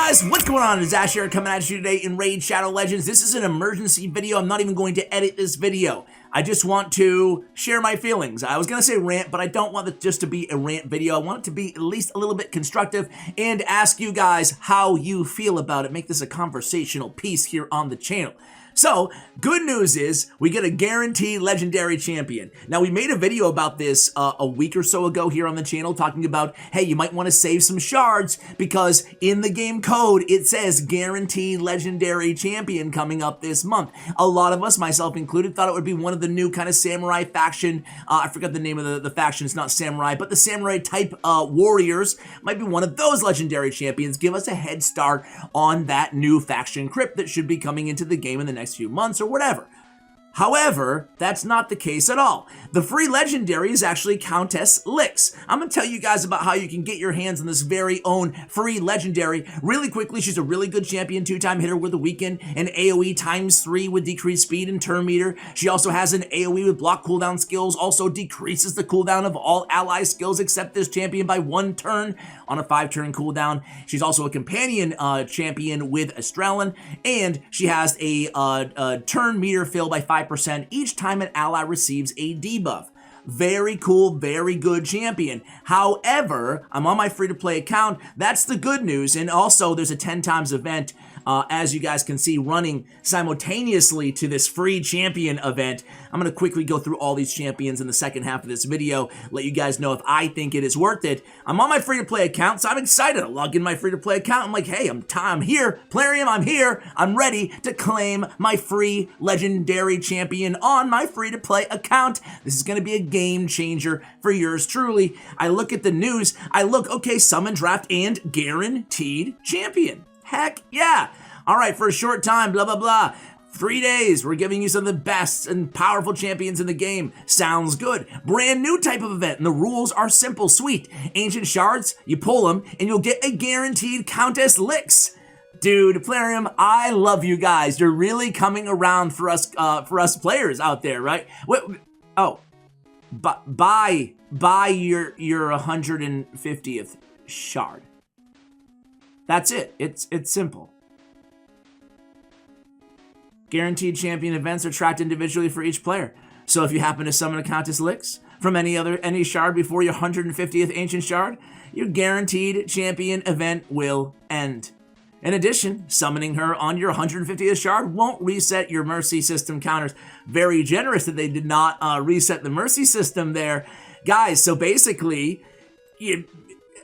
Guys, what's going on? It's Ash here coming at you today in Raid Shadow Legends. This is an emergency video. I'm not even going to edit this video. I just want to share my feelings. I was going to say rant, but I don't want it just to be a rant video. I want it to be at least a little bit constructive and ask you guys how you feel about it. Make this a conversational piece here on the channel. So, good news is we get a guaranteed legendary champion. Now, we made a video about this a week or so ago here on the channel talking about, hey, you might want to save some shards because in the game code, it says guaranteed legendary champion coming up this month. A lot of us, myself included, thought it would be one of the new kind of samurai faction. I forgot the name of the faction. It's not samurai, but the samurai type warriors might be one of those legendary champions. Give us a head start on that new faction crypt that should be coming into the game in the next few months or whatever. However, that's not the case at all. The free legendary is actually Countess Lix. I'm going to tell you guys about how you can get your hands on this very own free legendary really quickly. She's a really good champion, 2-time hitter with a weaken, an AoE ×3 with decreased speed and turn meter. She also has an AoE with block cooldown skills, also decreases the cooldown of all ally skills except this champion by 1 turn on a 5-turn cooldown. She's also a companion champion with Astrelin, and she has a turn meter fill by 5% each time an ally receives a debuff. Very cool, very good champion. However, I'm on my free-to-play account. That's the good news. And also, there's a 10 times event, as you guys can see, running simultaneously to this free champion event. I'm going to quickly go through all these champions in the second half of this video, let you guys know if I think it is worth it. I'm on my free-to-play account, so I'm excited. I log in my free-to-play account. I'm like, hey, I'm here. Plarium, I'm here. I'm ready to claim my free legendary champion on my free-to-play account. This is going to be a game changer for yours truly. I look at the news. I look, okay, summon, draft, and guaranteed champion. Heck yeah. All right, for a short time, blah, blah, blah. 3 days, we're giving you some of the best and powerful champions in the game. Sounds good. Brand new type of event, and the rules are simple, sweet. Ancient shards, you pull them, and you'll get a guaranteed Countess Lix. Dude, Plarium, I love you guys. You're really coming around for us players out there, right? Buy your 150th shard. That's it. It's simple. Guaranteed champion events are tracked individually for each player. So if you happen to summon a Countess Lix from any shard before your 150th ancient shard, your guaranteed champion event will end. In addition, summoning her on your 150th shard won't reset your mercy system counters. Very generous that they did not reset the mercy system there. Guys, so basically,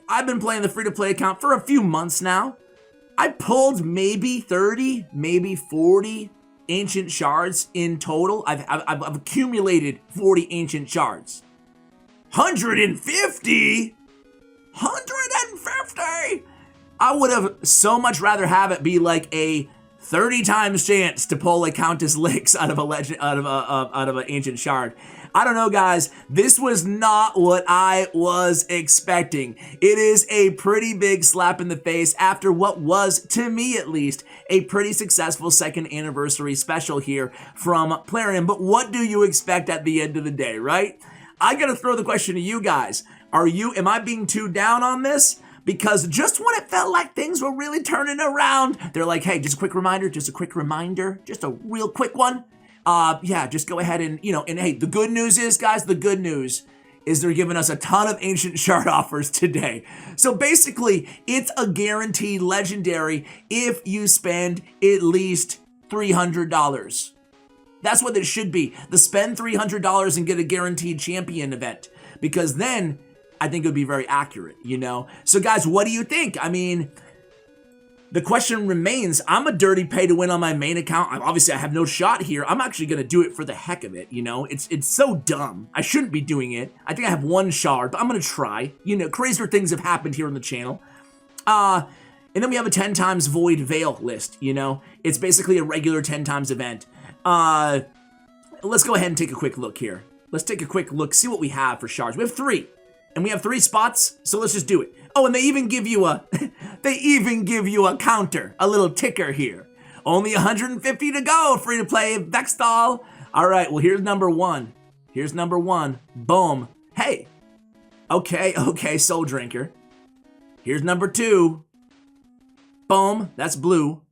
I've been playing the free-to-play account for a few months now. I pulled maybe 30, maybe 40 ancient shards in total. I've accumulated 40 ancient shards. 150? 150? I would have so much rather have it be like a 30 times chance to pull a Countess Lix out of an ancient shard. I don't know, guys. This was not what I was expecting. It is a pretty big slap in the face after what was, to me at least, a pretty successful 2nd anniversary special here from Plarium. But what do you expect at the end of the day, right? I gotta throw the question to you guys. Am I being too down on this? Because just when it felt like things were really turning around, they're like, hey, just a quick reminder, just a real quick one. Yeah, just go ahead and, and hey, the good news is, guys, the good news is they're giving us a ton of ancient shard offers today. So basically, it's a guaranteed legendary if you spend at least $300. That's what it should be. The spend $300 and get a guaranteed champion event. Because then, I think it would be very accurate, So guys, what do you think? I mean, the question remains, I'm a dirty pay to win on my main account. Obviously, I have no shot here. I'm actually going to do it for the heck of it, It's so dumb. I shouldn't be doing it. I think I have 1 shard, but I'm going to try. Crazier things have happened here on the channel. And then we have a 10 times Void Veil list, It's basically a regular 10 times event. Let's go ahead and take a quick look here. Let's take a quick look, see what we have for shards. We have 3. And we have 3 spots, so let's just do it. Oh, and they even give you a counter, a little ticker here. Only 150 to go, free to play, Vextall. All right, well, here's number 1. Boom. Hey. Okay, Soul Drinker. Here's number 2. Boom, that's blue.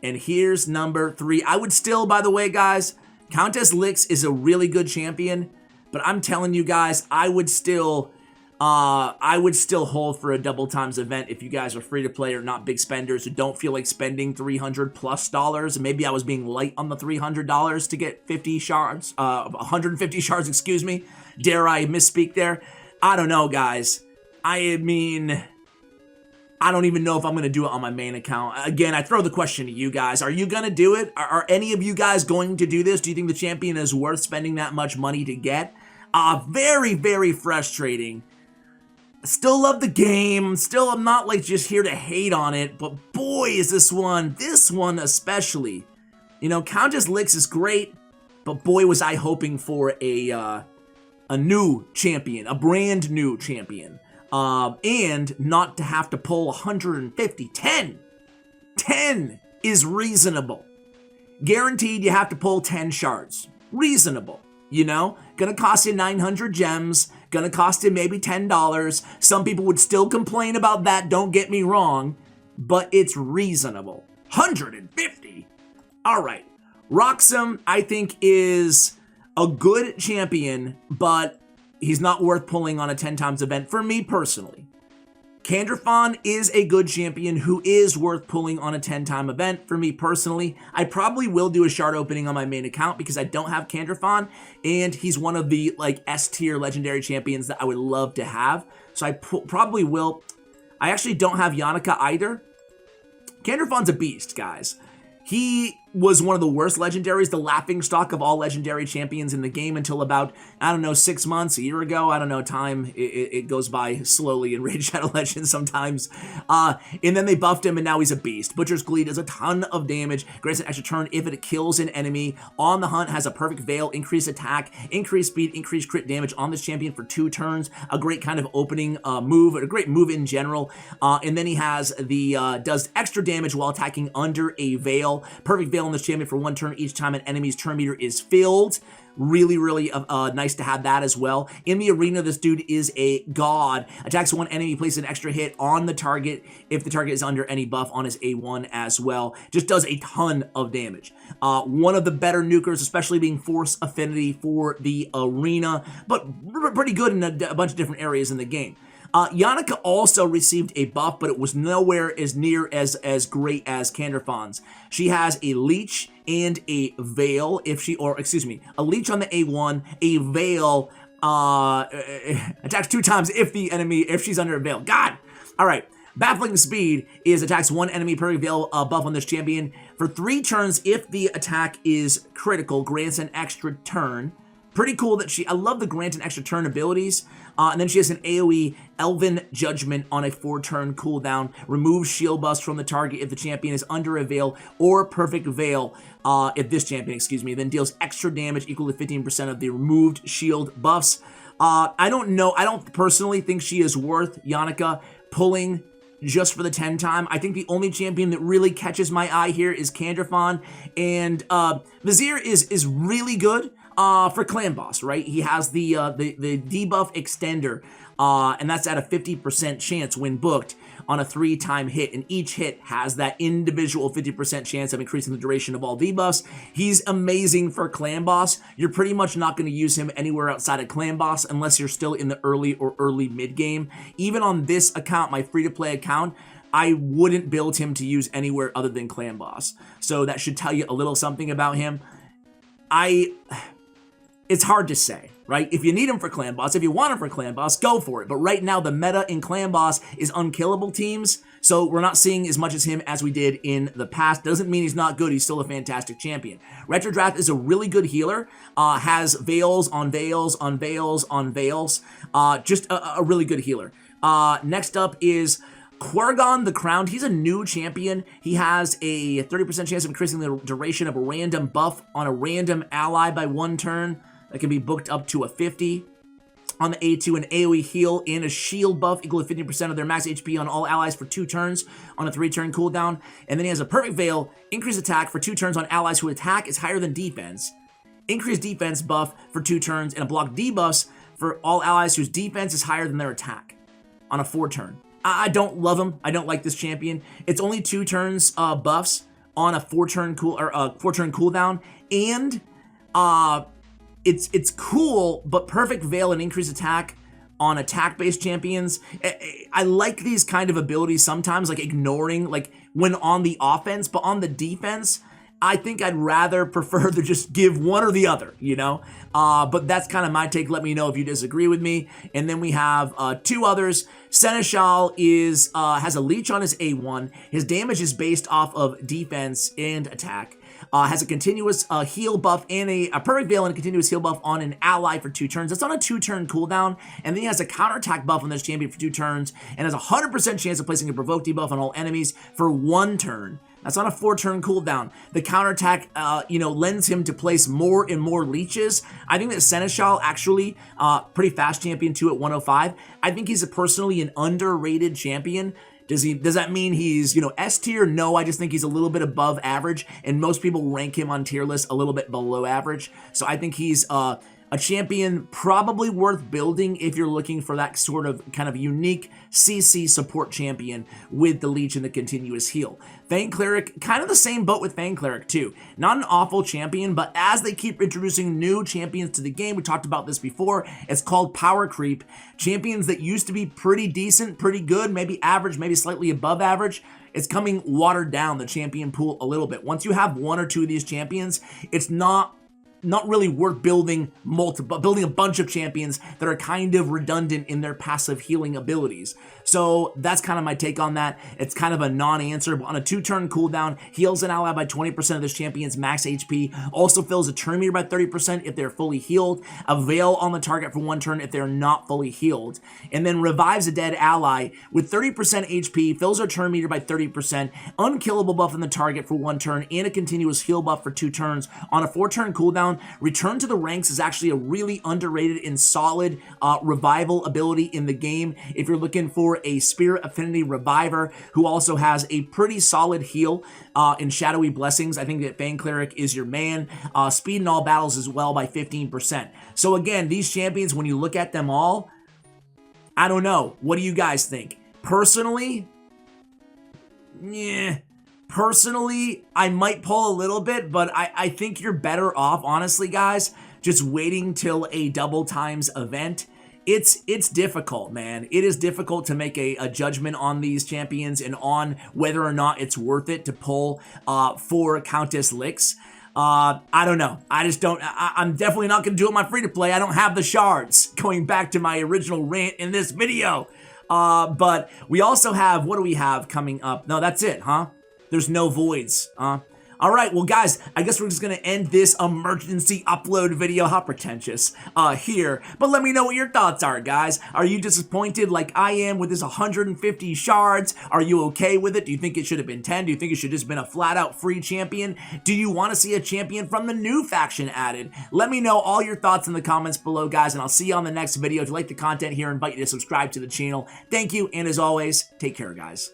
And here's number 3. I would still, by the way, guys, Countess Lix is a really good champion, but I'm telling you guys, I would still hold for a double times event if you guys are free to play or not big spenders who don't feel like spending $300+. Maybe I was being light on the $300 to get 50 shards, 150 shards, excuse me. Dare I misspeak there? I don't know, guys. I mean, I don't even know if I'm going to do it on my main account. Again, I throw the question to you guys. Are you going to do it? Are any of you guys going to do this? Do you think the champion is worth spending that much money to get? Very, very frustrating. Still love the game. Still, I'm not like just here to hate on it. But boy, is this one especially. You know, Countess Lix is great. But boy, was I hoping for a new champion. A brand new champion. And not to have to pull 150. 10 is reasonable. Guaranteed you have to pull 10 shards. Reasonable, you know? Gonna cost you 900 gems. Gonna cost you maybe $10. Some people would still complain about that, don't get me wrong. But it's reasonable. 150? Alright. Roxum, I think, is a good champion, but he's not worth pulling on a 10 times event for me personally. Canderfon is a good champion who is worth pulling on a 10-time event for me personally. I probably will do a shard opening on my main account because I don't have Canderfon, and he's one of the like S-tier legendary champions that I would love to have. So I probably will. I actually don't have Yannicka either. Canderfon's a beast, guys. He was one of the worst legendaries, the laughingstock of all legendary champions in the game until about, I don't know, 6 months, a year ago. I don't know, time, it goes by slowly in Raid Shadow Legends sometimes. And then they buffed him and now he's a beast. Butcher's Glee does a ton of damage, grants an extra turn if it kills an enemy. On the Hunt has a perfect veil, increased attack, increased speed, increased crit damage on this champion for 2 turns. A great kind of opening move, a great move in general. And then he has the, does extra damage while attacking under a veil. Perfect veil on this champion for 1 turn each time an enemy's turn meter is filled. Really, really nice to have that as well. In the arena, this dude is a god. Attacks 1 enemy, places an extra hit on the target if the target is under any buff on his A1 as well. Just does a ton of damage. One of the better nukers, especially being force affinity for the arena, but pretty good in a bunch of different areas in the game. Yannicka also received a buff, but it was nowhere as near as great as Canderfon's. She has a leech and a veil a leech on the A1, a veil, attacks 2 times if she's under a veil. God! Alright. Baffling Speed is attacks 1 enemy per veil buff on this champion. For 3 turns, if the attack is critical, grants an extra turn. Pretty cool that I love the grant an extra turn abilities. And then she has an AoE Elven Judgment on a 4-turn cooldown. Removes shield buffs from the target if the champion is under a veil or perfect veil. If this champion, then deals extra damage equal to 15% of the removed shield buffs. I don't know. I don't personally think she is worth Yannicka pulling just for the 10 time. I think the only champion that really catches my eye here is Canderfon. And Vizier is really good. For Clan Boss, right? He has the debuff extender, and that's at a 50% chance when booked on a 3-time hit, and each hit has that individual 50% chance of increasing the duration of all debuffs. He's amazing for Clan Boss. You're pretty much not going to use him anywhere outside of Clan Boss unless you're still in the early or early mid game. Even on this account, my free-to-play account, I wouldn't build him to use anywhere other than Clan Boss. So that should tell you a little something about him. It's hard to say, right? If you need him for Clan Boss, if you want him for Clan Boss, go for it. But right now, the meta in Clan Boss is unkillable teams, so we're not seeing as much as him as we did in the past. Doesn't mean he's not good. He's still a fantastic champion. Retrodraft is a really good healer. Has veils on veils on veils on veils. Just a really good healer. Next up is Quargon the Crowned. He's a new champion. He has a 30% chance of increasing the duration of a random buff on a random ally by 1 turn. That can be booked up to a 50. On the A2, an AoE heal and a shield buff equal to 50% of their max HP on all allies for 2 turns on a 3-turn cooldown. And then he has a perfect veil, increased attack for 2 turns on allies whose attack is higher than defense. Increased defense buff for 2 turns and a block debuffs for all allies whose defense is higher than their attack on a 4-turn. I don't love him. I don't like this champion. It's only 2 turns buffs on a 4-turn cooldown, and it's cool, but perfect veil and increased attack on attack-based champions. I like these kind of abilities sometimes, like ignoring, like when on the offense, but on the defense, I think I'd rather prefer to just give one or the other, you know? But that's kind of my take. Let me know if you disagree with me. And then we have 2 others. Seneschal has a leech on his A1. His damage is based off of defense and attack. Has a continuous heal buff and a perfect veil and a continuous heal buff on an ally for 2 turns. That's on a 2-turn cooldown, and then he has a counterattack buff on this champion for 2 turns, and has a 100% chance of placing a provoke debuff on all enemies for 1 turn. That's on a 4-turn cooldown. The counterattack, lends him to place more and more leeches. I think that Seneschal actually, pretty fast champion too at 105. I think he's personally an underrated champion. Does that mean he's, S tier? No, I just think he's a little bit above average, and most people rank him on tier lists a little bit below average. So I think he's a champion probably worth building if you're looking for that sort of kind of unique CC support champion with the leech and the continuous heal. Fang Cleric, kind of the same boat with Fang Cleric too. Not an awful champion, but as they keep introducing new champions to the game, we talked about this before, it's called power creep. Champions that used to be pretty decent, pretty good, maybe average, maybe slightly above average, it's coming watered down the champion pool a little bit. Once you have 1 or 2 of these champions, it's not really worth building a bunch of champions that are kind of redundant in their passive healing abilities. So that's kind of my take on that. It's kind of a non-answer, but on a 2-turn cooldown, heals an ally by 20% of this champion's max HP, also fills a turn meter by 30% if they're fully healed, a veil on the target for 1 turn if they're not fully healed, and then revives a dead ally with 30% HP, fills a turn meter by 30%, unkillable buff on the target for 1 turn, and a continuous heal buff for 2 turns. On a 4-turn cooldown, Return to the Ranks is actually a really underrated and solid revival ability in the game. If you're looking for a Spirit Affinity Reviver who also has a pretty solid heal in Shadowy Blessings, I think that Fang Cleric is your man. Speed in all battles as well by 15%. So again, these champions, when you look at them all, I don't know. What do you guys think? Personally, Personally, I might pull a little bit, but I think you're better off, honestly, guys, just waiting till a double times event. It's difficult, man. It is difficult to make a judgment on these champions and on whether or not it's worth it to pull for Countess Lix. I don't know. I just don't. I'm definitely not going to do it on my free-to-play. I don't have the shards, going back to my original rant in this video. But we also have, what do we have coming up? No, that's it, huh? There's no voids. All right, well, guys, I guess we're just going to end this emergency upload video. How pretentious here. But let me know what your thoughts are, guys. Are you disappointed like I am with this 150 shards? Are you okay with it? Do you think it should have been 10? Do you think it should have just been a flat-out free champion? Do you want to see a champion from the new faction added? Let me know all your thoughts in the comments below, guys, and I'll see you on the next video. If you like the content here, I invite you to subscribe to the channel. Thank you, and as always, take care, guys.